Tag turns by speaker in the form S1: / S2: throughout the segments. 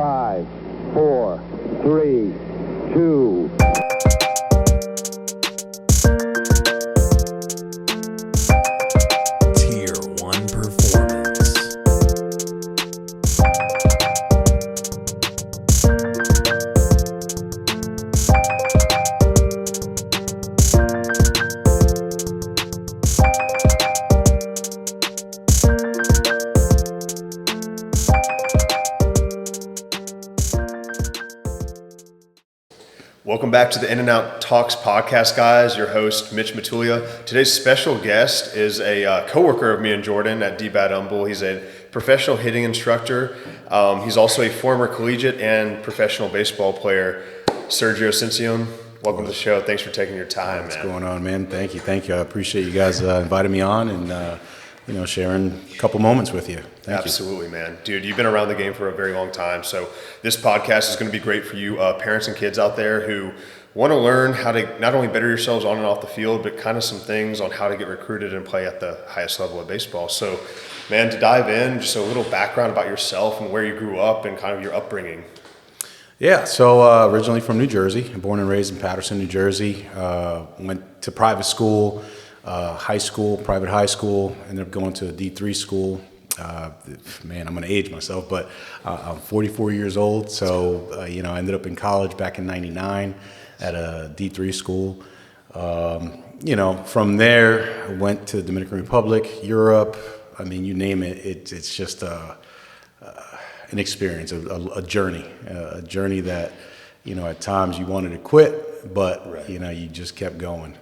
S1: 5, 4, 3, 2.
S2: Tier 1 performance.
S3: Welcome back to the In and Out Talks podcast, guys. Your host, Mitch Matulia. Today's special guest is a coworker of me and Jordan at DBAT Humble. He's a professional hitting instructor. He's also a former collegiate and professional baseball player, Sergio Sencion. Welcome to the show. Thanks for taking your time,
S4: What's going on, man? Thank you. I appreciate you guys inviting me on and sharing a couple moments with you. Thank you.
S3: Absolutely, man. Dude, you've been around the game for a very long time. So this podcast is going to be great for you parents and kids out there who want to learn how to not only better yourselves on and off the field, but kind of some things on how to get recruited and play at the highest level of baseball. So, man, to dive in, just a little background about yourself and where you grew up and kind of your upbringing.
S4: Yeah, so originally from New Jersey, born and raised in Paterson, New Jersey. Went to private school, private high school, ended up going to a D3 school. Man, I'm going to age myself, but I'm 44 years old. So, I ended up in college back in 99 at a D3 school. From there, I went to the Dominican Republic, Europe. I mean, you name it. It's just an experience, a journey that, at times you wanted to quit, but,
S3: right.
S4: You just kept going.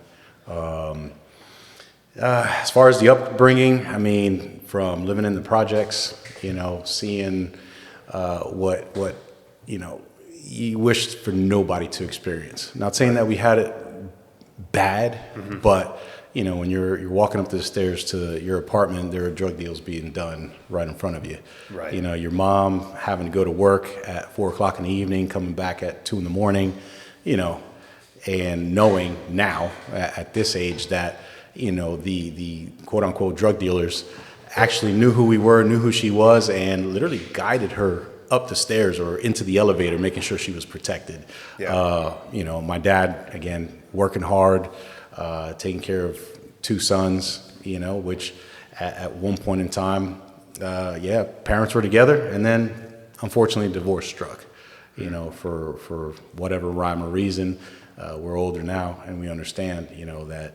S4: As far as the upbringing, I mean, from living in the projects, seeing what you wished for nobody to experience. Not saying that we had it bad, but when you're walking up the stairs to your apartment, there are drug deals being done right in front of you.
S3: Right.
S4: Your mom having to go to work at 4:00 in the evening, coming back at 2 a.m, and knowing now at this age that the quote unquote drug dealers actually knew who we were, knew who she was, and literally guided her up the stairs or into the elevator, making sure she was protected.
S3: Yeah.
S4: My dad, again, working hard, taking care of 2 sons, which at one point in time, parents were together, and then unfortunately divorce struck, for whatever rhyme or reason. We're older now, and we understand, that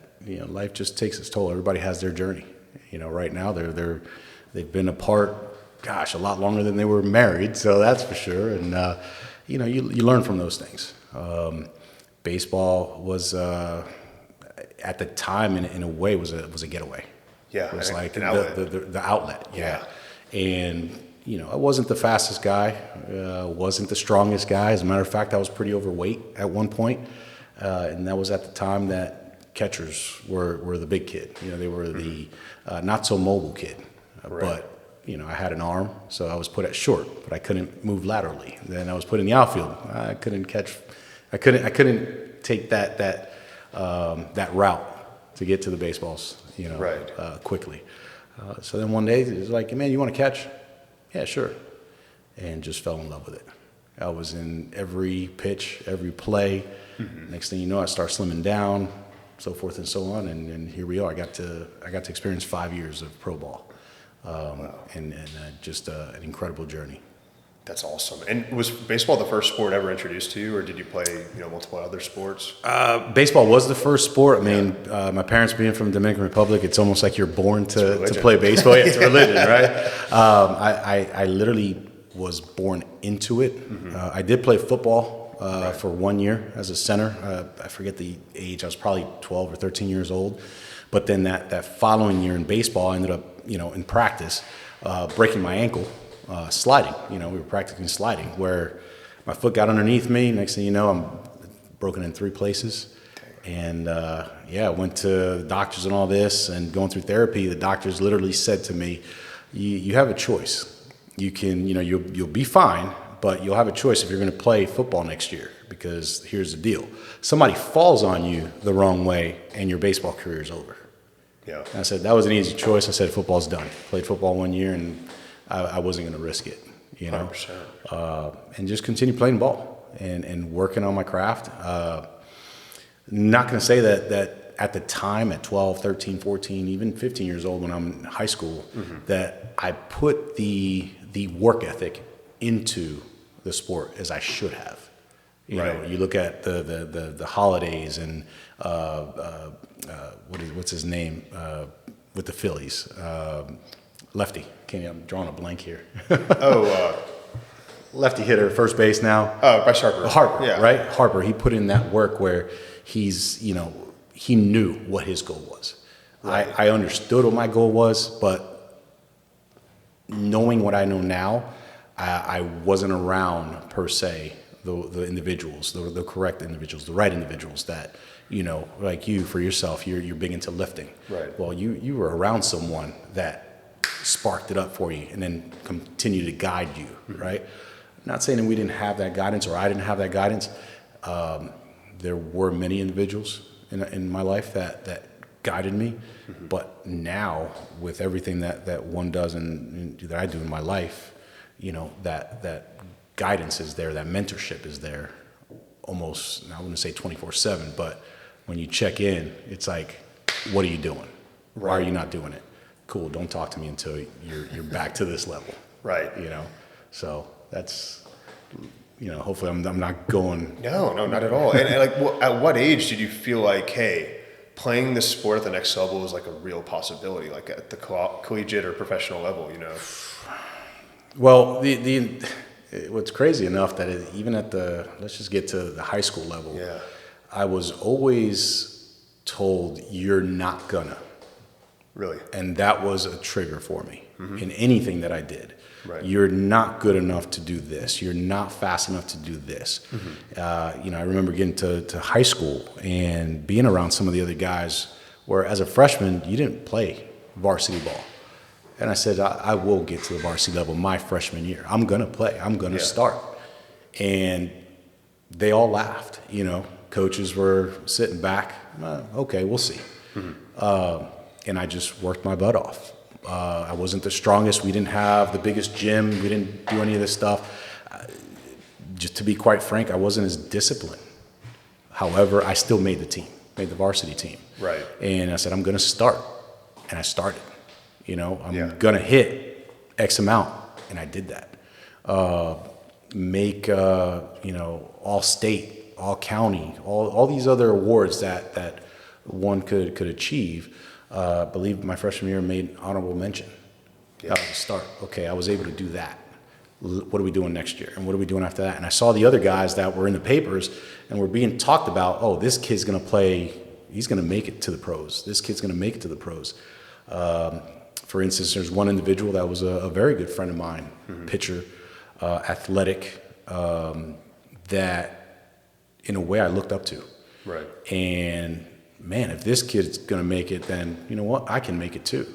S4: life just takes its toll. Everybody has their journey. Right now they've been apart, a lot longer than they were married. So that's for sure. And you learn from those things. Baseball was at the time, in a way, was a getaway.
S3: Yeah,
S4: it was like
S3: an outlet.
S4: The outlet. Yeah, and I wasn't the fastest guy, wasn't the strongest guy. As a matter of fact, I was pretty overweight at one point, and that was at the time that catchers were the big kid. They were the not so mobile kid.
S3: Right.
S4: But I had an arm, so I was put at short, but I couldn't move laterally. Then I was put in the outfield. I couldn't catch. I couldn't take that route to get to the baseballs.
S3: Right.
S4: Quickly. So then one day it was like, man, you want to catch? Yeah, sure. And just fell in love with it. I was in every pitch, every play. Next thing you know, I start slimming down, so forth and so on, and here we are. I got to experience 5 years of pro ball,
S3: Wow.
S4: and just an incredible journey.
S3: That's awesome. And was baseball the first sport ever introduced to you, or did you play multiple other sports?
S4: Baseball was the first sport. I mean, my parents being from the Dominican Republic, it's almost like you're born to play baseball. Yeah, it's a religion, right? I literally was born into it. I did play football for 1 year as a center. I forget the age. I was probably 12 or 13 years old. But then that following year in baseball, I ended up, in practice, breaking my ankle, sliding. We were practicing sliding, where my foot got underneath me. Next thing you know, I'm broken in 3 places. And I went to the doctors and all this, and going through therapy, the doctors literally said to me, you have a choice. You can, you'll be fine, but you'll have a choice if you're going to play football next year, because here's the deal. Somebody falls on you the wrong way and your baseball career is over.
S3: Yeah.
S4: And I said, that was an easy choice. I said, football's done. Played football 1 year, and I wasn't going to risk it. you know,
S3: 100%.
S4: and just continue playing ball and working on my craft. Not going to say that at the time at 12, 13, 14, even 15 years old when I'm in high school, that I put the work ethic into the sport as I should have. You know, you look at the holidays and what's his name with the Phillies, lefty. I'm drawing a blank here. Lefty hitter, first base now.
S3: Bryce Harper.
S4: Harper,
S3: yeah.
S4: Right? Harper. He put in that work where he knew what his goal was. Right. I understood what my goal was, but knowing what I know now, I wasn't around per se the individuals, the correct individuals, the right individuals that, you know, like you for yourself, you're big into lifting.
S3: Right.
S4: Well, you were around someone that sparked it up for you and then continue to guide you, right? Not saying that we didn't have that guidance or I didn't have that guidance. There were many individuals in my life that guided me, but now with everything that one does and that I do in my life, you know, that guidance is there, that mentorship is there almost, I wouldn't say 24/7, but when you check in, it's like, what are you doing? Why are you not doing it? Cool, don't talk to me until you're back to this level.
S3: Right.
S4: You know, so that's, you know, hopefully I'm not going.
S3: No, not at all. And like, at what age did you feel like, hey, playing this sport at the next level is like a real possibility, like at the collegiate or professional level, you know?
S4: Well, what's crazy enough that even at let's just get to the high school level.
S3: Yeah.
S4: I was always told you're not gonna.
S3: Really?
S4: And that was a trigger for me in anything that I did.
S3: Right.
S4: You're not good enough to do this. You're not fast enough to do this. You know, I remember getting to high school and being around some of the other guys where as a freshman, you didn't play varsity ball. And I said, I will get to the varsity level my freshman year. I'm going to play. I'm going to start. And they all laughed. You know, coaches were sitting back. Okay, we'll see. And I just worked my butt off. I wasn't the strongest. We didn't have the biggest gym. We didn't do any of this stuff. Just to be quite frank, I wasn't as disciplined. However, I still made the varsity team.
S3: Right.
S4: And I said, I'm going to start. And I started. You know, I'm going to hit X amount. And I did that. Make, you know, all state, all county, all these other awards that one could achieve. I believe my freshman year made honorable mention. That was a start. Okay, I was able to do that. What are we doing next year? And what are we doing after that? And I saw the other guys that were in the papers and were being talked about, oh, this kid's going to play, he's going to make it to the pros. This kid's going to make it to the pros. For instance, there's one individual that was a very good friend of mine, pitcher, athletic, that in a way I looked up to.
S3: Right.
S4: And man, if this kid's going to make it, then you know what? I can make it too.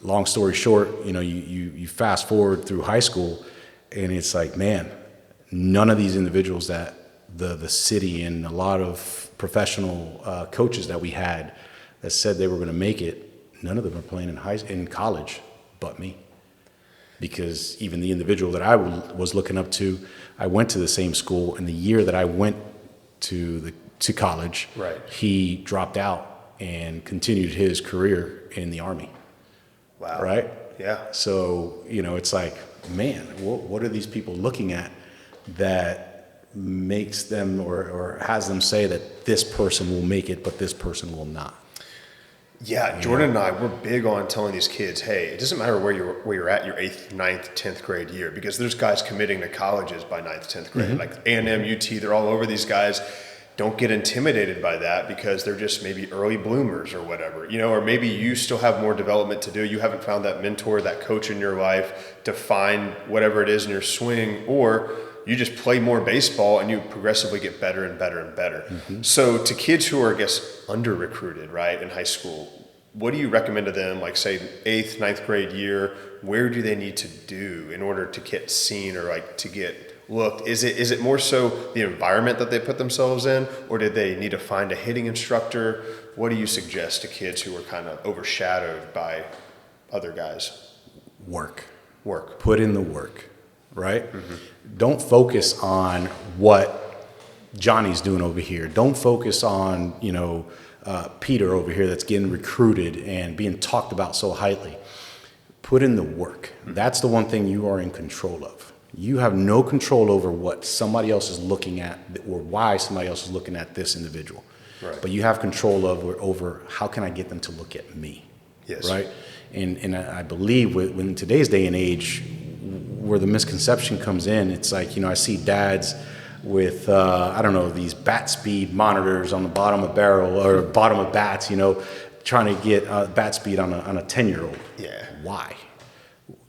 S4: Long story short, you know, you fast forward through high school and it's like, man, none of these individuals that the city and a lot of professional coaches that we had that said they were going to make it, none of them are playing in college but me. Because even the individual that I was looking up to, I went to the same school, and the year that I went to college, he dropped out and continued his career in the Army.
S3: Wow.
S4: Right?
S3: Yeah.
S4: So, you know, it's like, man, what are these people looking at that makes them or has them say that this person will make it, but this person will not?
S3: Yeah, Jordan and I, we're big on telling these kids, hey, it doesn't matter where you're at your 8th, 9th, 10th grade year, because there's guys committing to colleges by 9th, 10th grade, like A&M, UT, they're all over these guys. Don't get intimidated by that because they're just maybe early bloomers or whatever, you know, or maybe you still have more development to do. You haven't found that mentor, that coach in your life to find whatever it is in your swing, or you just play more baseball and you progressively get better and better and better. So to kids who are, I guess, under-recruited, right, in high school, what do you recommend to them, like say 8th, 9th grade year, where do they need to do in order to get seen or like to get looked? Is it more so the environment that they put themselves in, or did they need to find a hitting instructor? What do you suggest to kids who are kind of overshadowed by other guys?
S4: Work.
S3: Work.
S4: Put in the work, right? Don't focus on what Johnny's doing over here. Don't focus on, Peter over here that's getting recruited and being talked about so highly. Put in the work. That's the one thing you are in control of. You have no control over what somebody else is looking at or why somebody else is looking at this individual.
S3: Right.
S4: But you have control over how can I get them to look at me.
S3: Yes.
S4: Right. And I believe in today's day and age, where the misconception comes in, it's like, I see dads with, these bat speed monitors on the bottom of barrel or bottom of bats, trying to get bat speed on a 10-year-old.
S3: Yeah.
S4: Why?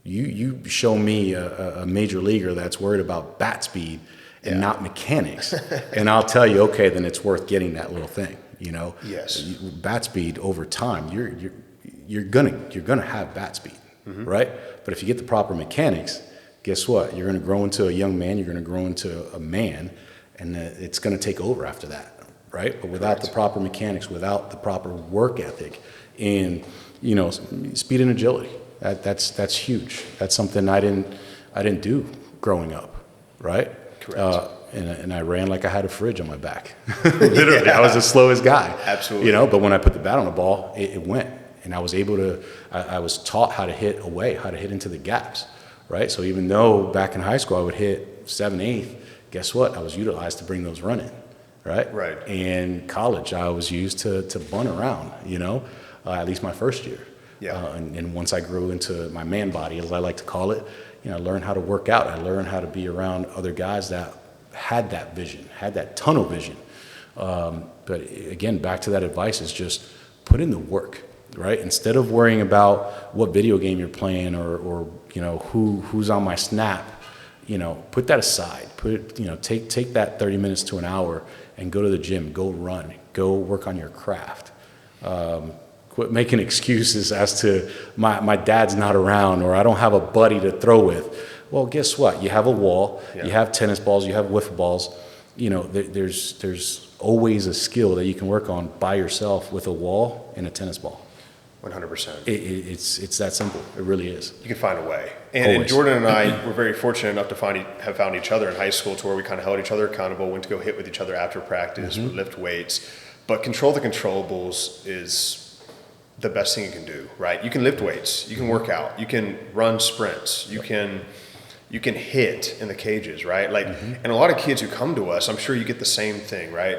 S4: You show me a major leaguer that's worried about bat speed and not mechanics, and I'll tell you, okay, then it's worth getting that little thing.
S3: Yes.
S4: Bat speed over time, you're gonna have bat speed, right? But if you get the proper mechanics, guess what? You're gonna grow into a young man. You're gonna grow into a man, and it's gonna take over after that, right? But without the proper mechanics, without the proper work ethic, and speed and agility, that's huge. That's something I didn't do growing up, right?
S3: Correct.
S4: And I ran like I had a fridge on my back. Literally, I was the slowest guy.
S3: Absolutely.
S4: But when I put the bat on the ball, it went. And I was able to, I was taught how to hit away, how to hit into the gaps, right? So even though back in high school I would hit 7/8, guess what? I was utilized to bring those running, right?
S3: Right.
S4: And college, I was used to bunt around, at least my first year.
S3: Yeah.
S4: And once I grew into my man body, as I like to call it, I learned how to work out. I learned how to be around other guys that had that vision, had that tunnel vision. But again, back to that advice is just put in the work, right? Instead of worrying about what video game you're playing or who's on my snap, put that aside. Take that 30 minutes to an hour and go to the gym, go run, go work on your craft. Quit making excuses as to my dad's not around or I don't have a buddy to throw with. Well, guess what? You have a wall, you have tennis balls, you have wiffle balls. There's always a skill that you can work on by yourself with a wall and a tennis ball.
S3: 100%.
S4: It's that simple. It really is.
S3: You can find a way. And Jordan and I were very fortunate enough to have found each other in high school to where we kind of held each other accountable, went to go hit with each other after practice, lift weights. But control the controllables is the best thing you can do, right? You can lift weights, you can work out, you can run sprints, you can hit in the cages, right? And a lot of kids who come to us, I'm sure you get the same thing, right?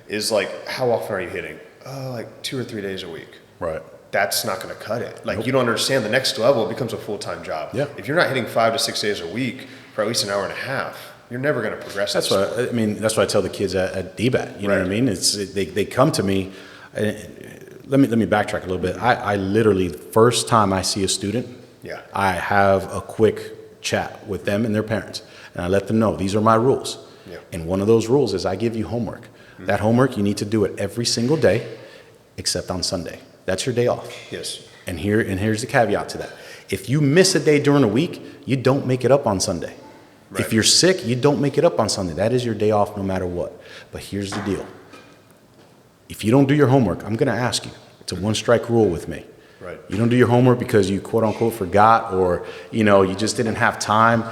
S3: Is like, how often are you hitting? Like 2 or 3 days a week.
S4: Right.
S3: That's not going to cut it. You don't understand the next level, it becomes a full-time job.
S4: Yeah.
S3: If you're not hitting 5 to 6 days a week for at least an hour and a half, you're never going to progress.
S4: That's what I tell the kids at DBAT. You know what I mean? They come to me. Let me backtrack a little bit. I literally, first time I see a student, I have a quick chat with them and their parents, and I let them know these are my rules. Yeah. And one of those rules is I give you homework. That homework, you need to do it every single day, except on Sunday. That's your day off.
S3: Yes.
S4: And here's the caveat to that. If you miss a day during the week, you don't make it up on Sunday. Right. If you're sick, you don't make it up on Sunday. That is your day off no matter what. But here's the deal. If you don't do your homework, I'm going to ask you. It's a one-strike rule with me.
S3: Right.
S4: You don't do your homework because you quote-unquote forgot or, you just didn't have time.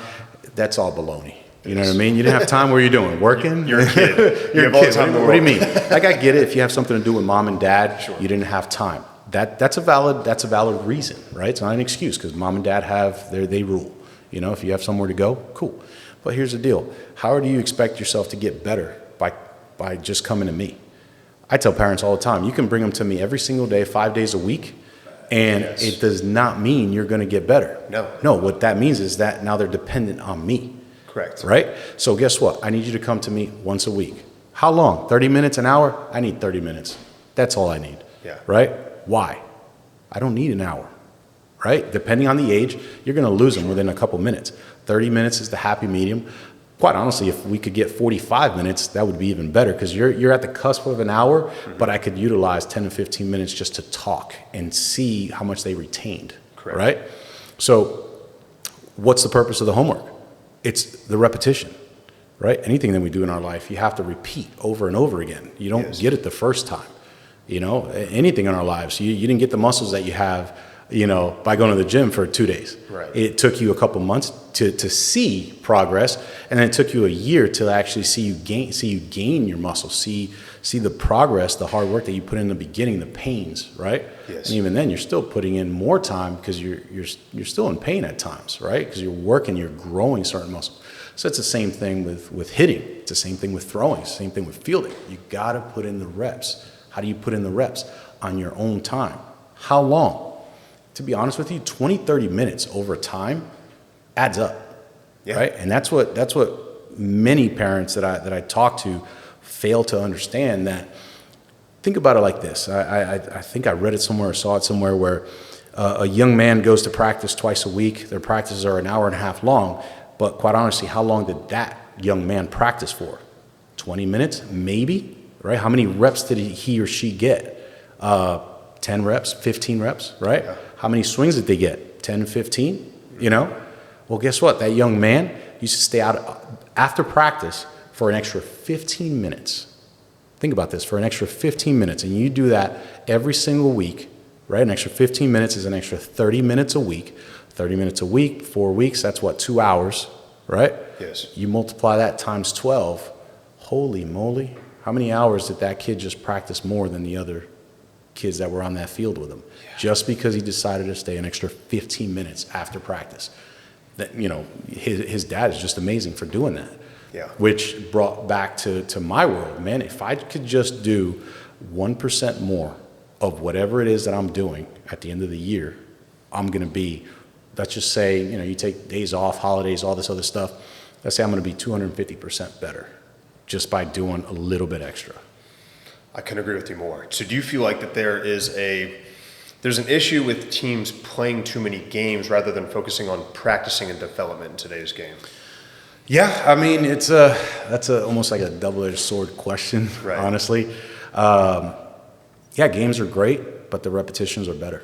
S4: That's all baloney. You know what I mean? You didn't have time. What are you doing? Working?
S3: You're a kid.
S4: You're
S3: you
S4: a
S3: have all
S4: kid.
S3: the time in the
S4: What do you
S3: world.
S4: mean? I get it. If you have something to do with mom and dad,
S3: Sure.
S4: You didn't have time. That's a valid reason, right? It's not an excuse because mom and dad they rule. If you have somewhere to go, cool. But here's the deal. How do you expect yourself to get better by just coming to me? I tell parents all the time, you can bring them to me every single day, 5 days a week, and it does not mean you're going to get better. No, what that means is that now they're dependent on me.
S3: Correct.
S4: Right? So guess what? I need you to come to me once a week. How long? 30 minutes, an hour? I need 30 minutes. That's all I need.
S3: Yeah.
S4: Right? Why? I don't need an hour. Right? Depending on the age, you're going to lose them within a couple minutes. 30 minutes is the happy medium. Quite honestly, if we could get 45 minutes, that would be even better because you're at the cusp of an hour, but I could utilize 10 to 15 minutes just to talk and see how much they retained.
S3: Correct.
S4: Right? So what's the purpose of the homework? It's the repetition, right? Anything that we do in our life, you have to repeat over and over again. You don't get it the first time. Anything in our lives, you didn't get the muscles that you have by going to the gym for 2 days.
S3: Right.
S4: It took you a couple months to see progress, and then it took you a year to actually see you gain your muscle, see the progress, the hard work that you put in the beginning, the pains, right?
S3: Yes.
S4: And even then, you're still putting in more time because you're still in pain at times, right? Because you're working, you're growing certain muscles. So it's the same thing with hitting. It's the same thing with throwing. It's the same thing with fielding. You got to put in the reps. How do you put in the reps? On your own time. How long? To be honest with you, 20, 30 minutes over time adds up, right? And that's what many parents that I talk to fail to understand. That think about it like this. I think I read it somewhere or saw it somewhere where a young man goes to practice twice a week. Their practices are an hour and a half long, but quite honestly, how long did that young man practice for? 20 minutes, maybe, right? How many reps did he or she get? 10 reps, 15 reps, right? Yeah. How many swings did they get? 10, 15, Well, guess what? That young man used to stay out after practice for an extra 15 minutes. Think about this, for an extra 15 minutes. And you do that every single week, right? An extra 15 minutes is an extra 30 minutes a week. 30 minutes a week, 4 weeks, that's what, 2 hours, right?
S3: Yes.
S4: You multiply that times 12. Holy moly. How many hours did that kid just practice more than the other kids that were on that field with him? Yeah. Just because he decided to stay an extra 15 minutes after practice. That, his dad is just amazing for doing that.
S3: Yeah. Which
S4: brought back to my world, man, if I could just do 1% more of whatever it is that I'm doing at the end of the year, I'm going to be, let's just say, you take days off, holidays, all this other stuff. Let's say I'm going to be 250% better just by doing a little bit extra.
S3: I couldn't agree with you more. So do you feel like that there's an issue with teams playing too many games rather than focusing on practicing and development in today's game?
S4: Yeah, I mean, that's almost like a double-edged sword question, right. Honestly. Games are great, but the repetitions are better.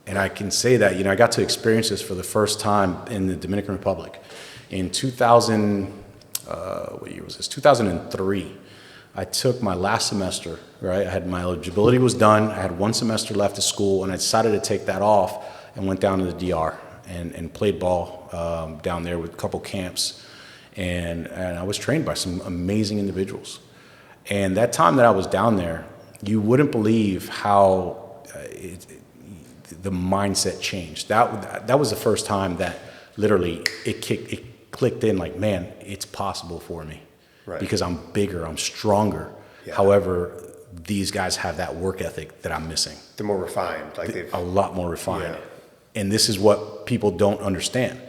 S4: And I can say that, I got to experience this for the first time in the Dominican Republic. In 2003, I took my last semester, right? I had my eligibility was done. I had 1 semester left of school, and I decided to take that off and went down to the DR and played ball down there with a couple camps. And I was trained by some amazing individuals. And that time that I was down there, you wouldn't believe how the mindset changed. That was the first time that literally it clicked in like, man, it's possible for me. Right. Because I'm bigger, I'm stronger. Yeah. However, these guys have that work ethic that I'm missing.
S3: They're more refined.
S4: A lot more refined. Yeah. And this is what people don't understand.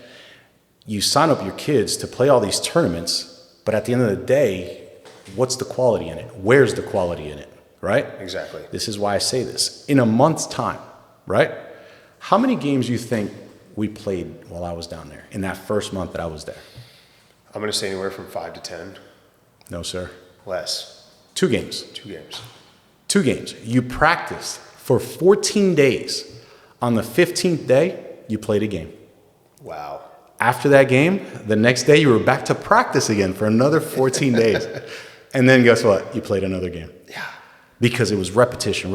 S4: You sign up your kids to play all these tournaments, but at the end of the day, what's the quality in it? Where's the quality in it, right?
S3: Exactly.
S4: This is why I say this. In a month's time, right? How many games do you think we played while I was down there in that first month that I was there?
S3: I'm going to say anywhere from 5 to 10.
S4: No, sir.
S3: Less.
S4: 2 games.
S3: 2 games.
S4: 2 games. You practiced for 14 days. On the 15th day, you played a game.
S3: Wow.
S4: After that game, the next day you were back to practice again for another 14 days. And then guess what? You played another game.
S3: Yeah.
S4: Because it was repetition.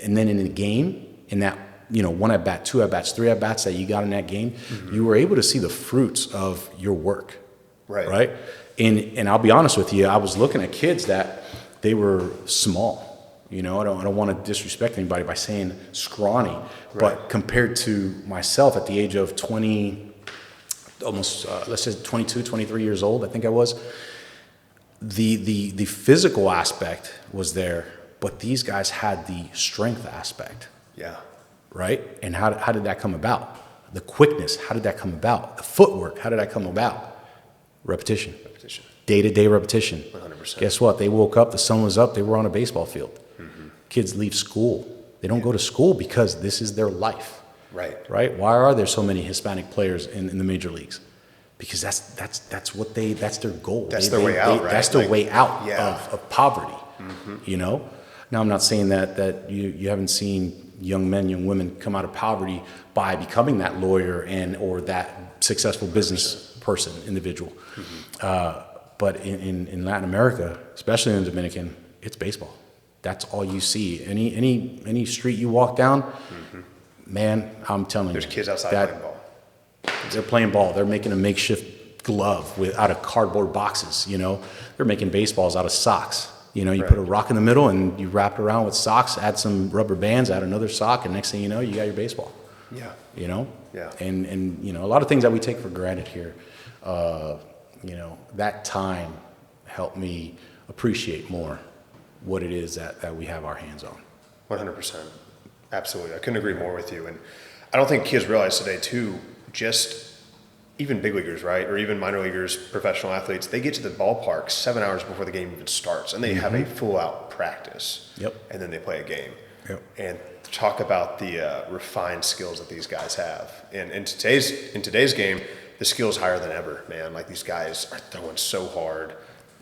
S4: And then in the game, in that 1 at bat, 2 at bats, 3 at bats that you got in that game, mm-hmm. you were able to see the fruits of your work. Right. And I'll be honest with you, I was looking at kids that they were small. I don't want to disrespect anybody by saying scrawny, right. But compared to myself at the age of 20, almost let's say 22, 23 years old, I think I was. The physical aspect was there, but these guys had the strength aspect.
S3: Yeah.
S4: Right? And how did that come about? The quickness, how did that come about? The footwork, how did that come about? Repetition. Day-to-day repetition.
S3: 100%.
S4: Guess what? They woke up, the sun was up, they were on a baseball field. Mm-hmm. Kids leave school. They don't go to school because this is their life. Right? Why are there so many Hispanic players in the major leagues? Because that's their goal.
S3: That's their way out, right?
S4: That's their way out
S3: yeah.
S4: of poverty. Mm-hmm. Now I'm not saying that you haven't seen young men, young women come out of poverty by becoming that lawyer or that successful business person, individual. Mm-hmm. But in Latin America, especially in the Dominican, it's baseball. That's all you see. Any street you walk down, man, I'm telling
S3: There's
S4: you.
S3: kids outside playing ball.
S4: They're playing ball. They're making a makeshift glove out of cardboard boxes, you know. They're making baseballs out of socks. You know, you put a rock in the middle and you wrap it around with socks, add some rubber bands, add another sock, and next thing you know, you got your baseball.
S3: Yeah.
S4: You know?
S3: Yeah.
S4: And you know, a lot of things that we take for granted here, you know, that time helped me appreciate more what it is that we have our hands on.
S3: 100%. Absolutely. I couldn't agree more with you. And I don't think kids realize today, too, just even big leaguers, right? Or even minor leaguers, professional athletes, they get to the ballpark 7 hours before the game even starts, and they have a full out practice.
S4: Yep.
S3: And then they play a game.
S4: Yep.
S3: And talk about the refined skills that these guys have. And in today's game, the skill's higher than ever, man. Like, these guys are throwing so hard.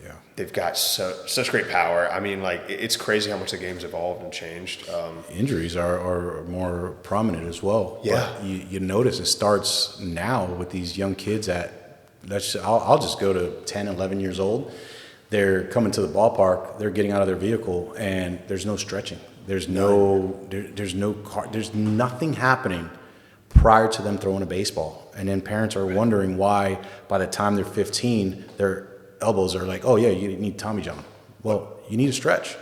S4: Yeah.
S3: They've got such great power. I mean, like, it's crazy how much the game's evolved and changed.
S4: Injuries are more prominent as well.
S3: Yeah.
S4: But you notice it starts now with these young kids I'll just go to 10, 11 years old. They're coming to the ballpark, they're getting out of their vehicle, and there's no stretching. There's there's nothing happening prior to them throwing a baseball. And then parents are wondering why by the time they're 15, their elbows are like, oh yeah, you need Tommy John. Well, you need a stretch.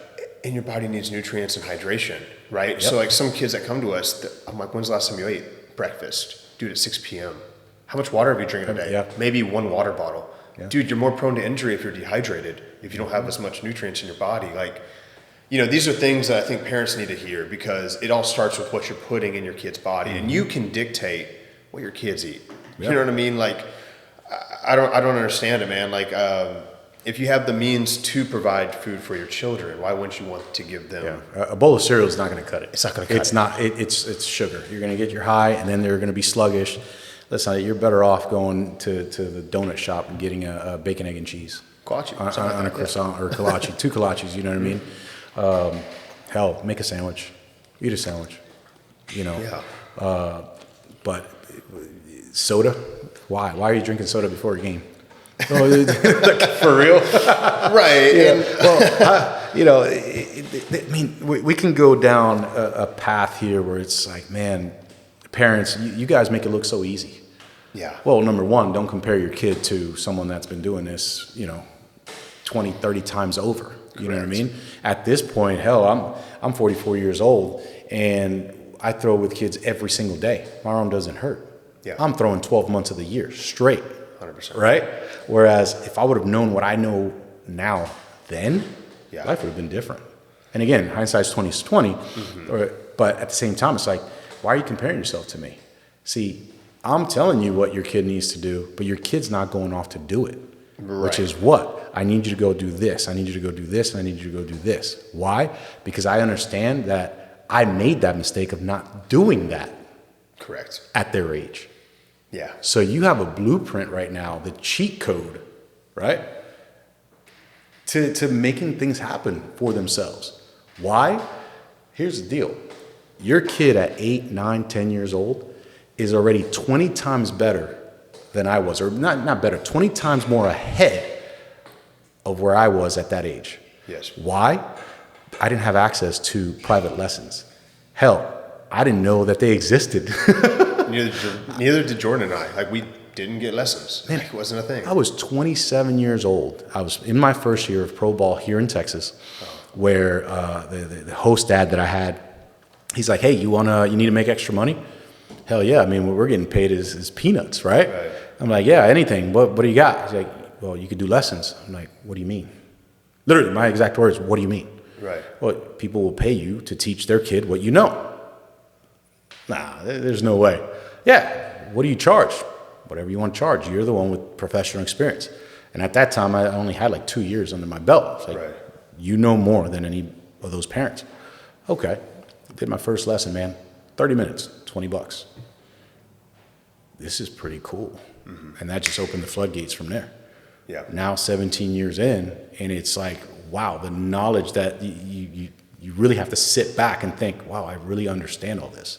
S3: And your body needs nutrients and hydration, right?
S4: Yep.
S3: So, like, some kids that come to us, I'm like, when's the last time you ate breakfast? Dude, at 6 p.m. How much water have you drinking a day?
S4: Yeah.
S3: Maybe one water bottle.
S4: Yeah.
S3: Dude, you're more prone to injury if you're dehydrated, if you don't have as much nutrients in your body. Like, you know, these are things that I think parents need to hear, because it all starts with what you're putting in your kid's body. And you can dictate what your kids eat. You know what I mean? Like, I don't understand it, man. Like, if you have the means to provide food for your children, why wouldn't you want to give them?
S4: Yeah. A bowl of cereal is not going to cut it.
S3: It's not going to cut it.
S4: It's sugar. You're going to get your high, and then they're going to be sluggish. Listen, you're better off going to the donut shop and getting a bacon, egg, and cheese.
S3: Kolache.
S4: On a croissant or kolache. 2 kolaches, you know what I mean? Hell, make a sandwich. Eat a sandwich. You know?
S3: Yeah.
S4: But soda? Why? Why are you drinking soda before a game? Like, for real?
S3: Right.
S4: Yeah. Well, you know, I mean, we can go down a path here where it's like, man, parents, you guys make it look so easy.
S3: Yeah.
S4: Well, number one, don't compare your kid to someone that's been doing this, you know, 20, 30 times over. You know what I mean? At this point, hell, I'm 44 years old, and I throw with kids every single day. My arm doesn't hurt.
S3: Yeah.
S4: I'm throwing 12 months of the year straight.
S3: 100%.
S4: Right? Whereas if I would have known what I know now then,
S3: Yeah.
S4: life would have been different. And again, hindsight's 20/20. But at the same time, it's like, why are you comparing yourself to me? See, I'm telling you what your kid needs to do, but your kid's not going off to do it.
S3: Right.
S4: Which is what? I need you to go do this. I need you to go do this. And I need you to go do this. Why? Because I understand that I made that mistake of not doing that
S3: Correct.
S4: at their age.
S3: Yeah.
S4: So you have a blueprint right now, the cheat code, right? To making things happen for themselves. Why? Here's the deal. Your kid at 8, 9, 10 years old is already 20 times better than I was, or not better, 20 times more ahead of where I was at that age.
S3: Yes.
S4: Why? I didn't have access to private lessons. Hell, I didn't know that they existed.
S3: Neither did Jordan and I. Like, we didn't get lessons. Man, it wasn't a thing.
S4: I was 27 years old. I was in my first year of pro ball here in Texas, where the host dad that I had, he's like, hey, you need to make extra money? Hell yeah. I mean, what we're getting paid is peanuts, right? I'm like, yeah, anything. What do you got? He's like, well, you could do lessons. I'm like, what do you mean? Literally, my exact words, what do you mean?
S3: Right.
S4: Well, people will pay you to teach their kid what you know. Nah, there's no way. Yeah, what do you charge? Whatever you want to charge. You're the one with professional experience. And at that time, I only had like 2 years under my belt. It's like,
S3: Right.
S4: You know more than any of those parents. Okay, did my first lesson, man. 30 minutes, $20. This is pretty cool. And that just opened the floodgates from there.
S3: Yeah.
S4: Now 17 years in, and it's like, wow, the knowledge that you really have to sit back and think, wow, I really understand all this.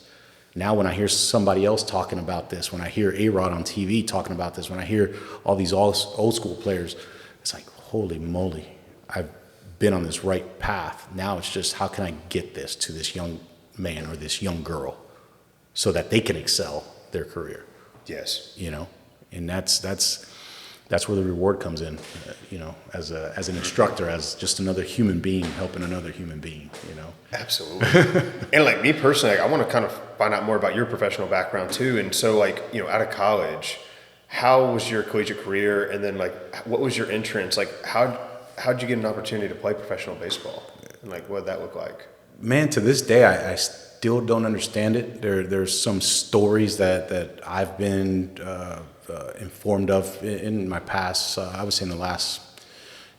S4: Now when I hear somebody else talking about this, when I hear A-Rod on TV talking about this, when I hear all these old school players, it's like, holy moly, I've been on this right path. Now it's just, how can I get this to this young man or this young girl so that they can excel their career?
S3: Yes.
S4: You know, and that's where the reward comes in, you know, as an instructor, as just another human being helping another human being, you know.
S3: Absolutely. And like me personally, like, I want to kind of find out more about your professional background too. And so, like, you know, out of college, how was your collegiate career? And then, like, what was your entrance? Like, how'd you get an opportunity to play professional baseball? And like, what did that look like?
S4: Man, to this day, I still don't understand it. There's some stories that I've been informed of in my past. I would say in the last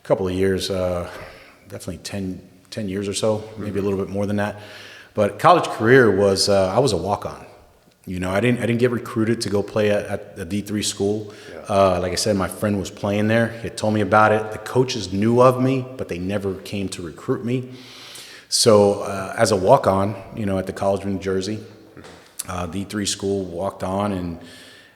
S4: couple of years, definitely 10 years or so, maybe a little bit more than that. But college career was, I was a walk-on. You know, I didn't get recruited to go play at a D3 school. Yeah. Like I said, my friend was playing there. He had told me about it. The coaches knew of me, but they never came to recruit me. So as a walk-on, you know, at the College of New Jersey, D3 school, walked on, and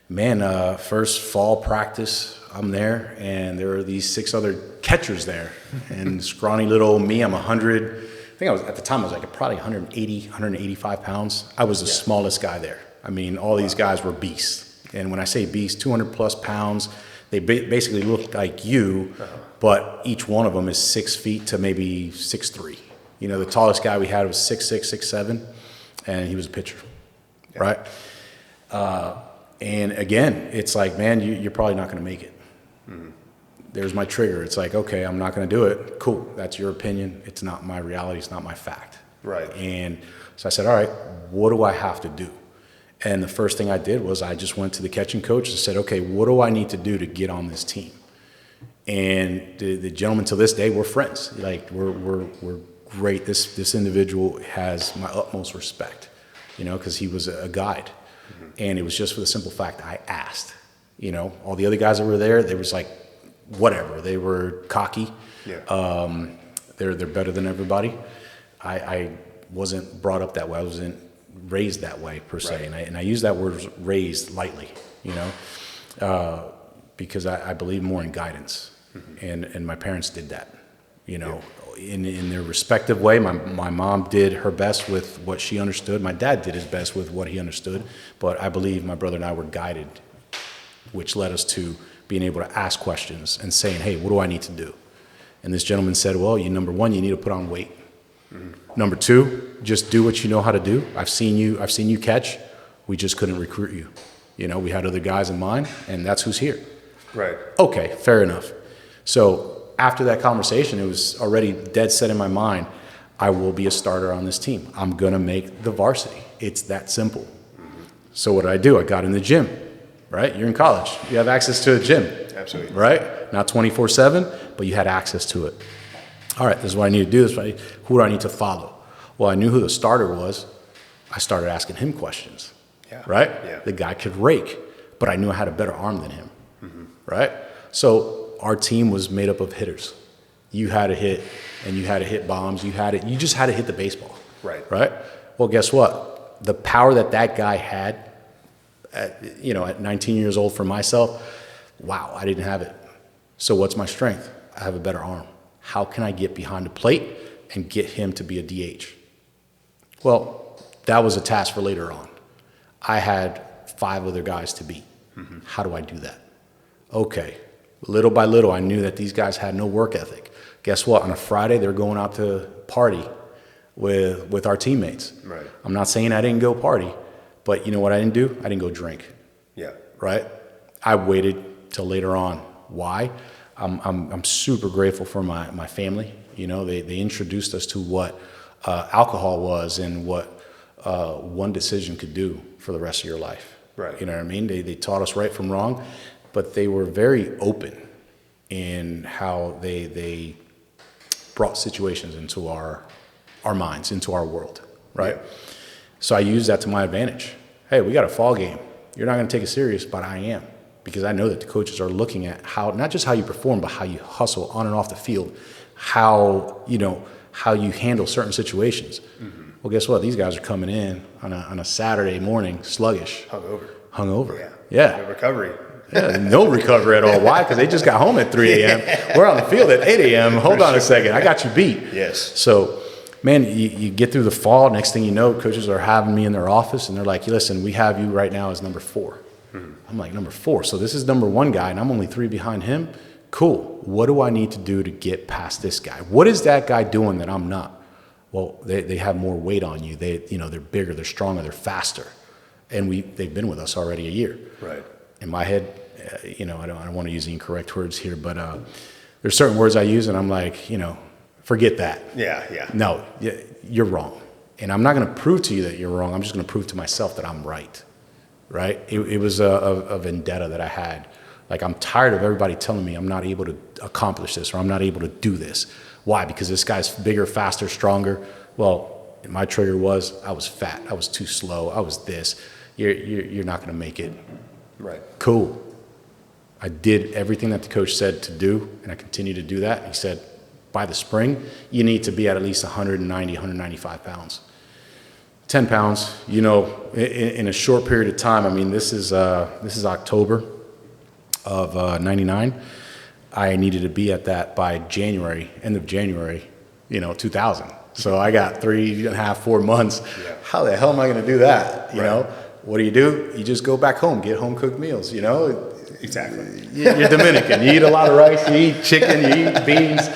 S4: man, first fall practice, I'm there, and there are these 6 other catchers there, and scrawny little me, I'm 100. I think at the time I was like probably 180, 185 pounds. I was the smallest guy there. I mean, all these guys were beasts. And when I say beasts, 200 plus pounds, they basically look like you, but each one of them is 6 feet to maybe 6'3". You know, the tallest guy we had was 6'6", 6'7", and he was a pitcher, right? And again, it's like, man, you're probably not going to make it. Mm-hmm. There's my trigger. It's like, okay, I'm not going to do it. Cool. That's your opinion. It's not my reality. It's not my fact.
S3: Right.
S4: And so I said, all right, what do I have to do? And the first thing I did was I just went to the catching coach and said, okay, what do I need to do to get on this team? And the gentleman to this day, we're friends. Like, we're great. This individual has my utmost respect, you know, because he was a guide. Mm-hmm. And it was just for the simple fact I asked. You know, all the other guys that were there, they was like, whatever. They were cocky. Yeah. They're better than everybody. I wasn't brought up that way. I wasn't raised that way per se. Right. And I use that word raised lightly, you know, because I believe more in guidance. Mm-hmm. And my parents did that, you know, in their respective way. My mom did her best with what she understood. My dad did his best with what he understood. But I believe my brother and I were guided, which led us to being able to ask questions and saying, hey, what do I need to do? And this gentleman said, well, number one, you need to put on weight. Mm-hmm. Number two, just do what you know how to do. I've seen you catch. We just couldn't recruit you. You know, we had other guys in mind, and that's who's here.
S3: Right.
S4: Okay, fair enough. So after that conversation, it was already dead set in my mind, I will be a starter on this team. I'm going to make the varsity. It's that simple. Mm-hmm. So what did I do? I got in the gym, right? You're in college. You have access to a gym.
S3: Absolutely.
S4: Right? Not 24/7, but you had access to it. All right, this is what I need to do. Who do I need to follow? Well, I knew who the starter was. I started asking him questions, right? Yeah. The guy could rake, but I knew I had a better arm than him, right? So our team was made up of hitters. You had to hit, and you had to hit bombs. You just had to hit the baseball, right? Well, guess what? The power that guy had, at 19 years old for myself, wow, I didn't have it. So what's my strength? I have a better arm. How can I get behind the plate and get him to be a DH? Well, that was a task for later on. I had 5 other guys to beat. Mm-hmm. How do I do that? Okay, little by little, I knew that these guys had no work ethic. Guess what? On a Friday, they're going out to party with our teammates. Right. I'm not saying I didn't go party, but you know what I didn't do? I didn't go drink. Yeah. Right? I waited till later on. Why? I'm super grateful for my family. You know, they introduced us to what alcohol was and what one decision could do for the rest of your life. Right. You know what I mean? They taught us right from wrong, but they were very open in how they brought situations into our minds, into our world. Right. Yeah. So I used that to my advantage. Hey, we got a fall game. You're not going to take it serious, but I am. Because I know that the coaches are looking at how, not just how you perform, but how you hustle on and off the field, how you handle certain situations. Mm-hmm. Well, guess what? These guys are coming in on a Saturday morning, sluggish. Hungover. Yeah. The recovery. Yeah, no recovery at all. Why? Because they just got home at 3 a.m. We're on the field at 8 a.m. Hold on a second. I got you beat.
S3: Yes.
S4: So, man, you get through the fall. Next thing you know, coaches are having me in their office, and they're like, listen, we have you right now as number 4. I'm like, number 4? So this is number 1 guy, and I'm only 3 behind him? Cool. What do I need to do to get past this guy? What is that guy doing that I'm not? Well, they have more weight on you. They're bigger, they're stronger, they're faster. And they've been with us already a year.
S3: Right. In
S4: my head, I don't want to use the incorrect words here, but there's certain words I use, and I'm like, forget that.
S3: Yeah.
S4: No, you're wrong. And I'm not going to prove to you that you're wrong. I'm just going to prove to myself that I'm right. Right? It was a vendetta that I had. Like, I'm tired of everybody telling me I'm not able to accomplish this or I'm not able to do this. Why? Because this guy's bigger, faster, stronger. Well, my trigger was I was fat. I was too slow. I was this. You're not going to make it.
S3: Right.
S4: Cool. I did everything that the coach said to do, and I continue to do that. He said, by the spring, you need to be at least 190, 195 pounds. 10 pounds, in a short period of time. I mean, this is October of 99. I needed to be at that by end of January, 2000. So I got 3.5, 4 months. Yeah. How the hell am I going to do that? You know, what do? You just go back home, get home cooked meals,
S3: Exactly.
S4: You're Dominican. You eat a lot of rice, you eat chicken, you eat beans,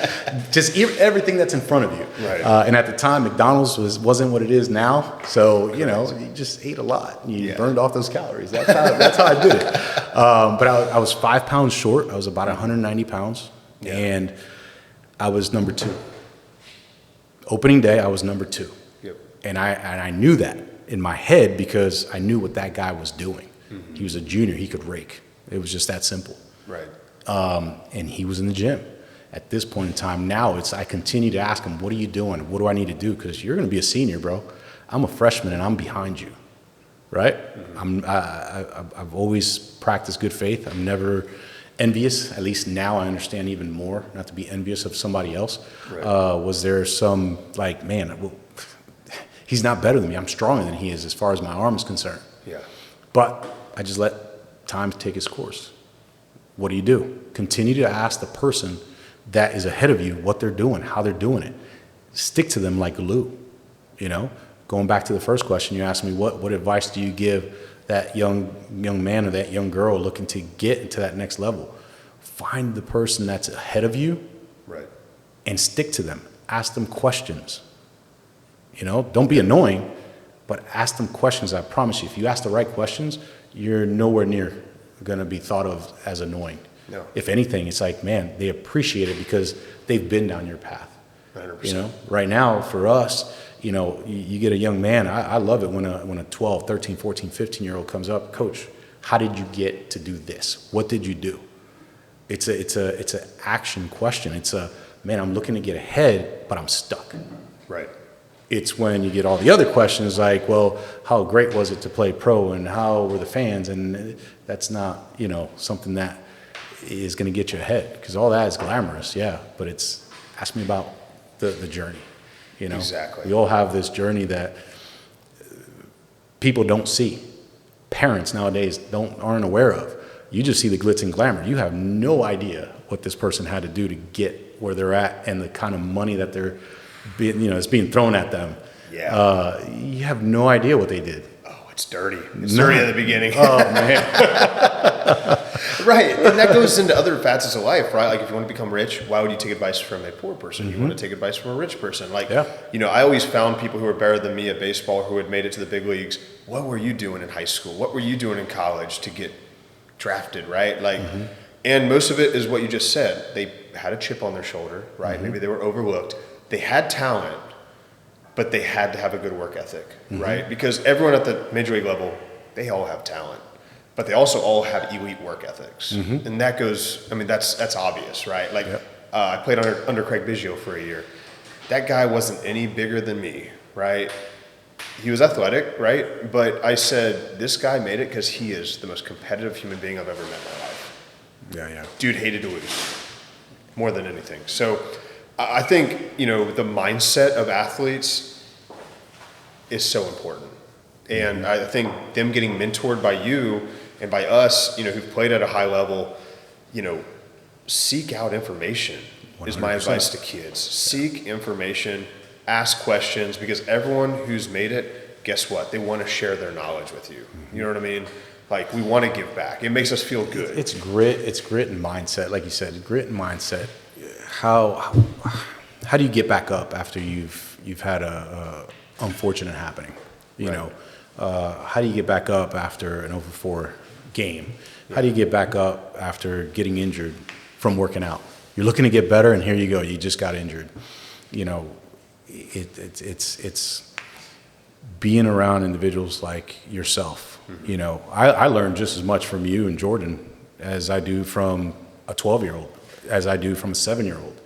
S4: just eat everything that's in front of you.
S3: Right.
S4: And at the time, McDonald's wasn't what it is now. So, you just ate a lot. You burned off those calories. That's how I did it. But I was 5 pounds short. I was about 190 pounds. Yeah. And I was number 2. Opening day, I was number 2. Yep. And I knew that in my head because I knew what that guy was doing. Mm-hmm. He was a junior. He could rake. It was just that simple.
S3: Right.
S4: And he was in the gym. At this point in time, now I continue to ask him, what are you doing? What do I need to do? Because you're going to be a senior, bro. I'm a freshman, and I'm behind you, right? Mm-hmm. I've always practiced good faith. I'm never envious. At least now I understand even more, not to be envious of somebody else. Right. Was there some, he's not better than me. I'm stronger than he is as far as my arm is concerned.
S3: Yeah.
S4: But I just let time to take its course. What do you do? Continue to ask the person that is ahead of you what they're doing, how they're doing it. Stick to them like glue. Going back to the first question, you asked me what advice do you give that young man or that young girl looking to get into that next level? Find the person that's ahead of you, right, and stick to them. Ask them questions. Don't be annoying, but ask them questions. I promise you, if you ask the right questions, you're nowhere near going to be thought of as annoying. No. If anything, it's like, man, they appreciate it because they've been down your path.
S3: 100%.
S4: Right now for us, you get a young man. I love it when a 12, 13, 14, 15-year-old comes up, coach, how did you get to do this? What did you do? It's an action question. It's man, I'm looking to get ahead, but I'm stuck.
S3: Right.
S4: It's when you get all the other questions like, well, how great was it to play pro and how were the fans? And that's not, something that is going to get you ahead because all that is glamorous, yeah. But ask me about the journey,
S3: Exactly.
S4: We all have this journey that people don't see. Parents nowadays aren't aware of. You just see the glitz and glamour. You have no idea what this person had to do to get where they're at and the kind of money that they're it's being thrown at them. Yeah. You have no idea what they did.
S3: Oh, it's dirty. It's dirty at the beginning.
S4: Oh, man.
S3: Right. And that goes into other facets of life, right? Like if you want to become rich, why would you take advice from a poor person? Mm-hmm. You want to take advice from a rich person. I always found people who were better than me at baseball who had made it to the big leagues. What were you doing in high school? What were you doing in college to get drafted, right? And most of it is what you just said. They had a chip on their shoulder, right? Mm-hmm. Maybe they were overlooked. They had talent, but they had to have a good work ethic, right? Because everyone at the major league level, they all have talent, but they also all have elite work ethics. Mm-hmm. And that goes, that's obvious, right? I played under Craig Biggio for a year. That guy wasn't any bigger than me, right? He was athletic, right? But I said, this guy made it because he is the most competitive human being I've ever met in my life.
S4: Yeah.
S3: Dude hated to lose more than anything. So I think, the mindset of athletes is so important. And I think them getting mentored by you And by us, who've played at a high level, seek out information 100%. Is my advice to kids. Seek information, ask questions, because everyone who's made it, guess what? They want to share their knowledge with you. You know what I mean? Like, we want to give back. It makes us feel good.
S4: It's grit and mindset. Like you said, grit and mindset. How do you get back up after you've had a unfortunate happening? How do you get back up after an 0-4 game? How do you get back up after getting injured from working out? You're looking to get better, and here you go. You just got injured. It's being around individuals like yourself. I learned just as much from you and Jordan as I do from a 12-year-old, as I do from a 7-year-old.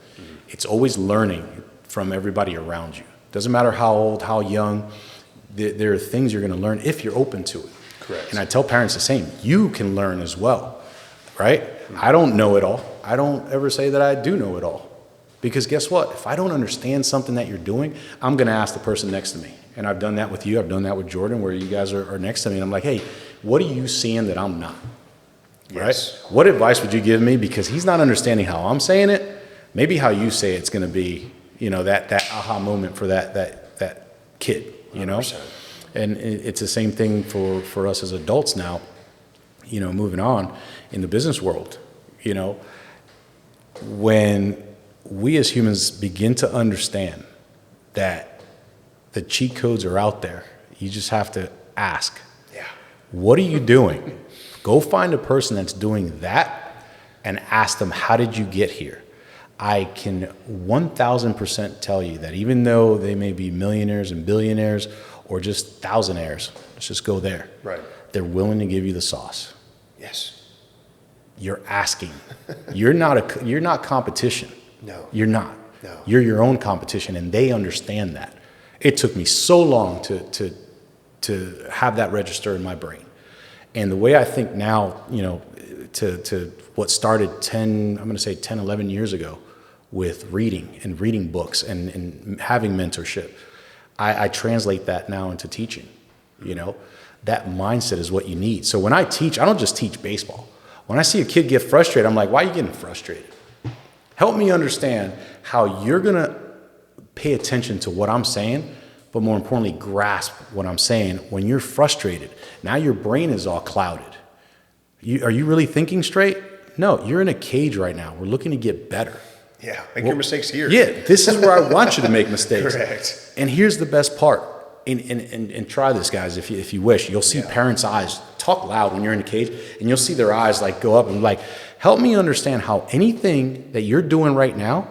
S4: It's always learning from everybody around you. Doesn't matter how old, how young. There are things you're going to learn if you're open to it.
S3: Correct.
S4: And I tell parents the same. You can learn as well, right? I don't know it all. I don't ever say that I do know it all. Because guess what? If I don't understand something that you're doing, I'm going to ask the person next to me. And I've done that with you. I've done that with Jordan, where you guys are next to me. And I'm like, hey, what are you seeing that I'm not?
S3: Yes.
S4: Right? What advice would you give me? Because he's not understanding how I'm saying it. Maybe how you say it's going to be, that aha moment for that kid,
S3: 100%.
S4: And it's the same thing for us as adults now, moving on in the business world. When we as humans begin to understand that the cheat codes are out there, you just have to ask, what are you doing? Go find a person that's doing that and ask them, how did you get here? I can 1,000% tell you that even though they may be millionaires and billionaires or just thousandaires, let's just go there.
S3: Right.
S4: They're willing to give you the sauce.
S3: Yes.
S4: You're asking. You're not competition.
S3: No.
S4: You're not.
S3: No.
S4: You're your own competition, and they understand that. It took me so long to have that register in my brain. And the way I think now, to what started 10, 11 years ago with reading and reading books and having mentorship, I translate that now into teaching. That mindset is what you need. So when I teach, I don't just teach baseball. When I see a kid get frustrated, I'm like, why are you getting frustrated? Help me understand how you're going to pay attention to what I'm saying, but more importantly, grasp what I'm saying when you're frustrated. Now your brain is all clouded. Are you really thinking straight? No, you're in a cage right now. We're looking to get better.
S3: Yeah, make your mistakes here.
S4: Yeah, this is where I want you to make mistakes.
S3: Correct.
S4: And here's the best part. And try this, guys, if you wish. You'll see parents' eyes talk loud when you're in a cage, and you'll see their eyes like go up and like, help me understand how anything that you're doing right now,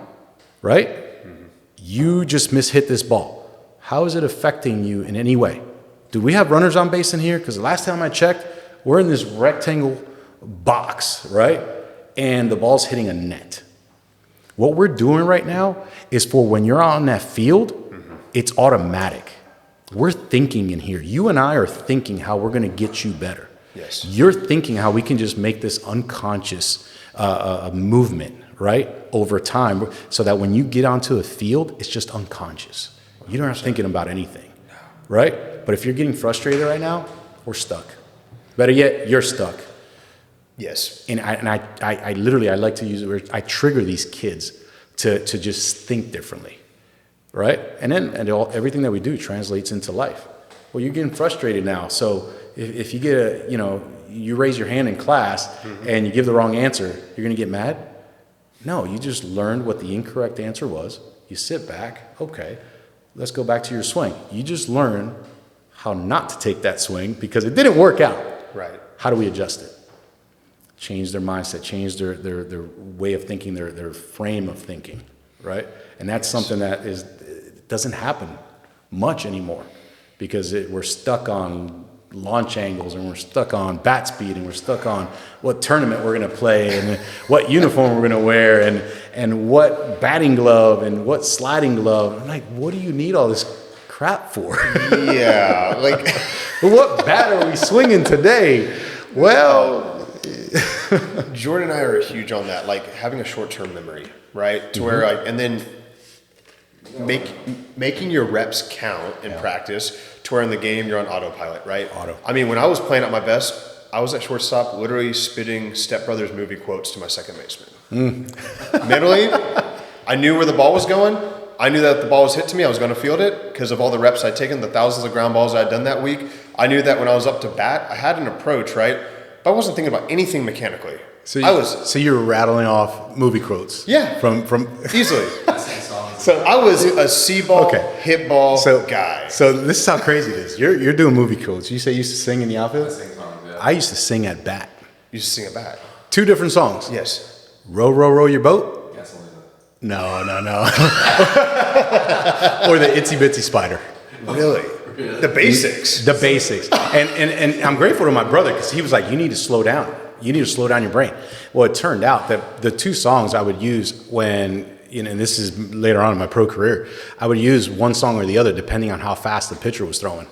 S4: right? Mm-hmm. You just mishit this ball. How is it affecting you in any way? Do we have runners on base in here? Because the last time I checked, we're in this rectangle box, right? And the ball's hitting a net. What we're doing right now is for when you're on that field, it's automatic. We're thinking in here. You and I are thinking how we're going to get you better.
S3: Yes.
S4: You're thinking how we can just make this unconscious movement, right, over time, so that when you get onto a field, it's just unconscious. You don't have thinking about anything, right? But if you're getting frustrated right now, we're stuck. Better yet, you're stuck.
S3: Yes.
S4: And I literally, I like to use the word, I trigger these kids to just think differently, right? And then everything that we do translates into life. Well, you're getting frustrated now. So if you get you raise your hand in class and you give the wrong answer, you're going to get mad? No, you just learned what the incorrect answer was. You sit back, okay, let's go back to your swing. You just learn how not to take that swing because it didn't work out.
S3: Right.
S4: How do we adjust it? Change their mindset, change their way of thinking, their frame of thinking, right? And that's something that doesn't happen much anymore because we're stuck on launch angles and we're stuck on bat speed and we're stuck on what tournament we're going to play and what uniform we're going to wear and what batting glove and what sliding glove. I'm like, what do you need all this crap for?
S3: Yeah, like
S4: what bat are we swinging today? Well,
S3: Jordan and I are huge on that, like having a short-term memory, right? To where and then making your reps count in practice to where in the game you're on autopilot, right?
S4: Auto.
S3: I mean, when I was playing at my best, I was at shortstop literally spitting Step Brothers movie quotes to my second baseman. Mentally, I knew where the ball was going. I knew that if the ball was hit to me, I was going to field it because of all the reps I'd taken, the thousands of ground balls I'd done that week. I knew that when I was up to bat, I had an approach, right? But I wasn't thinking about anything mechanically.
S4: So you were rattling off movie quotes.
S3: Yeah.
S4: From
S3: easily. So I was a C-ball, hit ball guy.
S4: So this is how crazy it is. You're doing movie quotes. You say you used to sing in the outfield?
S5: I sing songs, yeah.
S4: I used to sing at bat.
S3: You used to sing it back.
S4: 2 different songs.
S3: Yes.
S4: Row, row, row your boat.
S5: Yes, only that.
S4: No. Or the Itsy Bitsy Spider.
S3: Really? The basics.
S4: The basics. And I'm grateful to my brother because he was like, you need to slow down. You need to slow down your brain. Well, it turned out that the 2 songs I would use when, and this is later on in my pro career, I would use one song or the other depending on how fast the pitcher was throwing.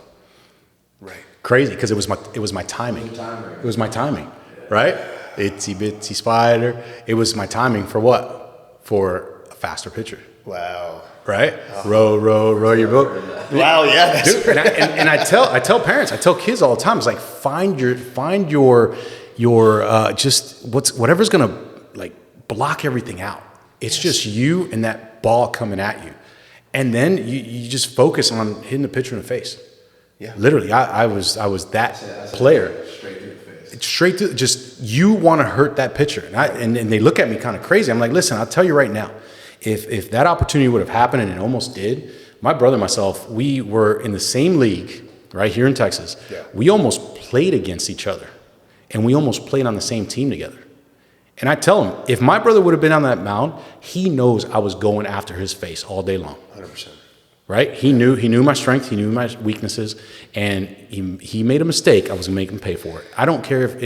S3: Right.
S4: Crazy because it was my timing. It was my timing, right? Itsy Bitsy Spider. It was my timing for what? For a faster pitcher.
S3: Wow.
S4: Right? Row, row, row your boat.
S3: Wow, yeah. That's
S4: Dude, and I tell parents, I tell kids all the time, it's like find your just whatever's gonna like block everything out. It's just you and that ball coming at you. And then you just focus on hitting the pitcher in the face.
S3: Yeah.
S4: Literally, I was that player.
S5: Straight through the face.
S4: Straight to just you want to hurt that pitcher. And they look at me kind of crazy. I'm like, listen, I'll tell you right now, if that opportunity would have happened, and it almost did, my brother and myself, we were in the same league right here in Texas.
S3: Yeah.
S4: We almost played against each other, and we almost played on the same team together. And I tell him, if my brother would have been on that mound, he knows I was going after his face all day long.
S3: 100%.
S4: Right? He knew my strength, he knew my weaknesses, and he made a mistake, I was going to make him pay for it. I don't care if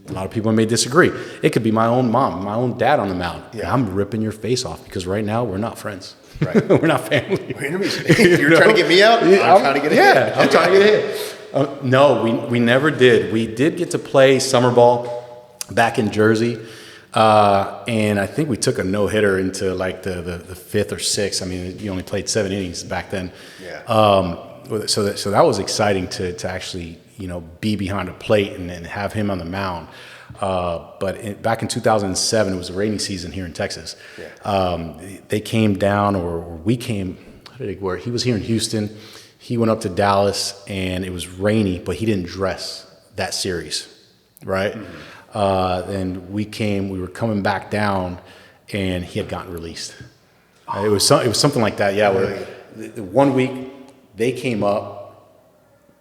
S4: a lot of people may disagree. It could be my own mom, my own dad on the mound.
S3: Yeah.
S4: I'm ripping your face off because right now we're not friends.
S3: Right.
S4: We're not family.
S3: We're enemies. You're trying to get me out? I'm trying to get ahead.
S4: Yeah, I'm trying to get ahead. No, we never did. We did get to play summer ball back in Jersey. And I think we took a no-hitter into like the 5th or 6th. I mean, you only played 7 innings back then.
S3: Yeah.
S4: So that was exciting to actually, be behind a plate and have him on the mound. But back in 2007, it was a rainy season here in Texas.
S3: Yeah.
S4: They came down, or we came, where he was here in Houston. He went up to Dallas, and it was rainy, but he didn't dress that series, right? Mm-hmm. And we were coming back down, and he had gotten released. It was something like that, yeah. Where one week they came up,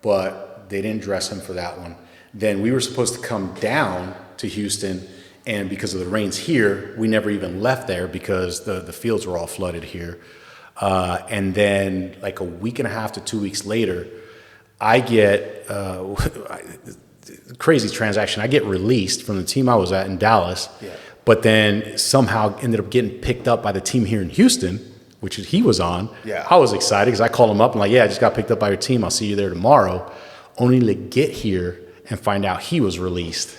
S4: but they didn't dress him for that one. Then we were supposed to come down to Houston, and because of the rains here, we never even left there because the fields were all flooded here. And then like a week and a half to 2 weeks later, I get crazy transaction. I get released from the team I was at in Dallas, but then somehow ended up getting picked up by the team here in Houston, which he was on.
S3: Yeah.
S4: I was excited because I called him up. I'm like, yeah, I just got picked up by your team. I'll see you there tomorrow. Only to get here and find out he was released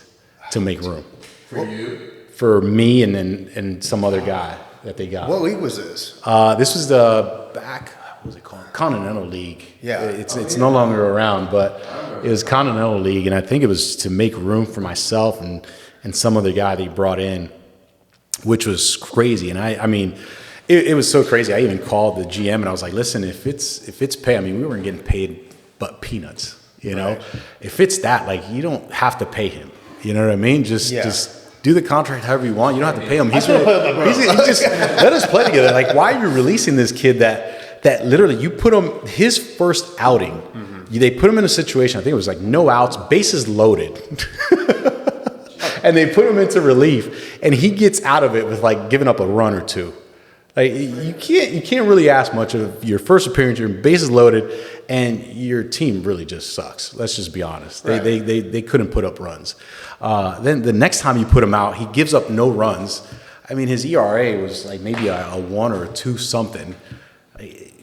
S4: to make room.
S5: For you?
S4: For me and some other guy that they got.
S3: What league was this?
S4: This was the what was it called? Continental League.
S3: Yeah.
S4: It's no longer around, but it was Continental League, and I think it was to make room for myself and some other guy that he brought in, which was crazy. And I mean, it was so crazy. I even called the GM and I was like, listen, if it's pay, I mean, we weren't getting paid but peanuts,
S3: Right.
S4: If it's that, like, you don't have to pay him. You know what I mean? Just do the contract however you want. You don't have to pay him. He's just let us play together. Like, why are you releasing this kid that literally you put him his first outing? Mm-hmm. They put him in a situation. I think it was like no outs, bases loaded, and they put him into relief, and he gets out of it with like giving up a run or two. Like, you can't really ask much of your first appearance. Your bases loaded, and your team really just sucks. Let's just be honest.
S3: Right.
S4: They couldn't put up runs. Then the next time you put him out, he gives up no runs. I mean, his ERA was like maybe a 1 or a 2 something.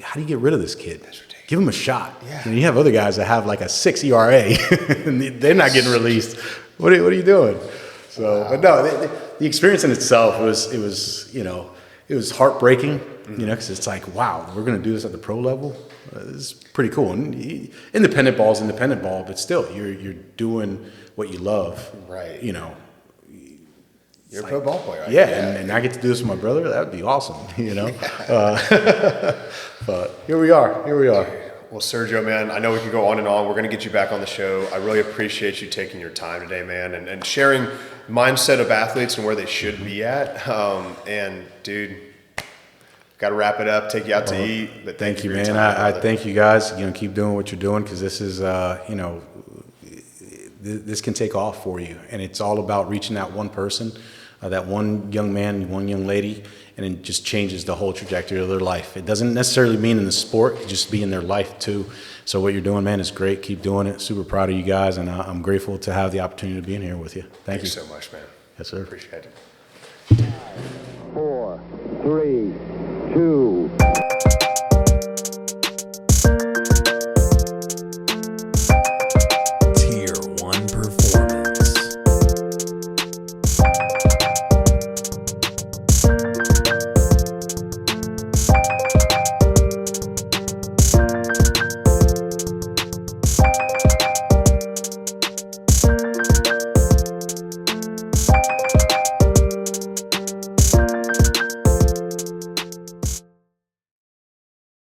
S4: How do you get rid of this kid?
S3: That's ridiculous.
S4: Give him a shot.
S3: Yeah.
S4: You have other guys that have like a 6 ERA, and they're not getting released. What are you doing? So, but no, the experience in itself it was heartbreaking You know, because it's like, wow, we're going to do this at the pro level. It's pretty cool. And independent ball is independent ball, but still, you're doing what you love.
S3: Right.
S4: You know.
S3: You're a pro ball player.
S4: Yeah, and I get to do this with my brother. That would be awesome, you know. But here we are.
S3: Well, Sergio, man, I know we could go on and on. We're going to get you back on the show. I really appreciate you taking your time today, man, and sharing mindset of athletes and where they should be at. And, dude, got to wrap it up, take you out to eat. But
S4: Thank you,
S3: for your
S4: man.
S3: time,
S4: I
S3: brother.
S4: thank you guys. You know, keep doing what you're doing because this is, you know, this can take off for you. And it's all about reaching that one person, that one young man, one young lady, and it just changes the whole trajectory of their life. It doesn't necessarily mean in the sport, it just be in their life too. So what you're doing, man, is great. Keep doing it. Super proud of you guys, and I'm grateful to have the opportunity to be in here with you. Thank you
S3: so much, man.
S4: Yes, sir.
S3: Appreciate it.
S1: 4, 3, 2,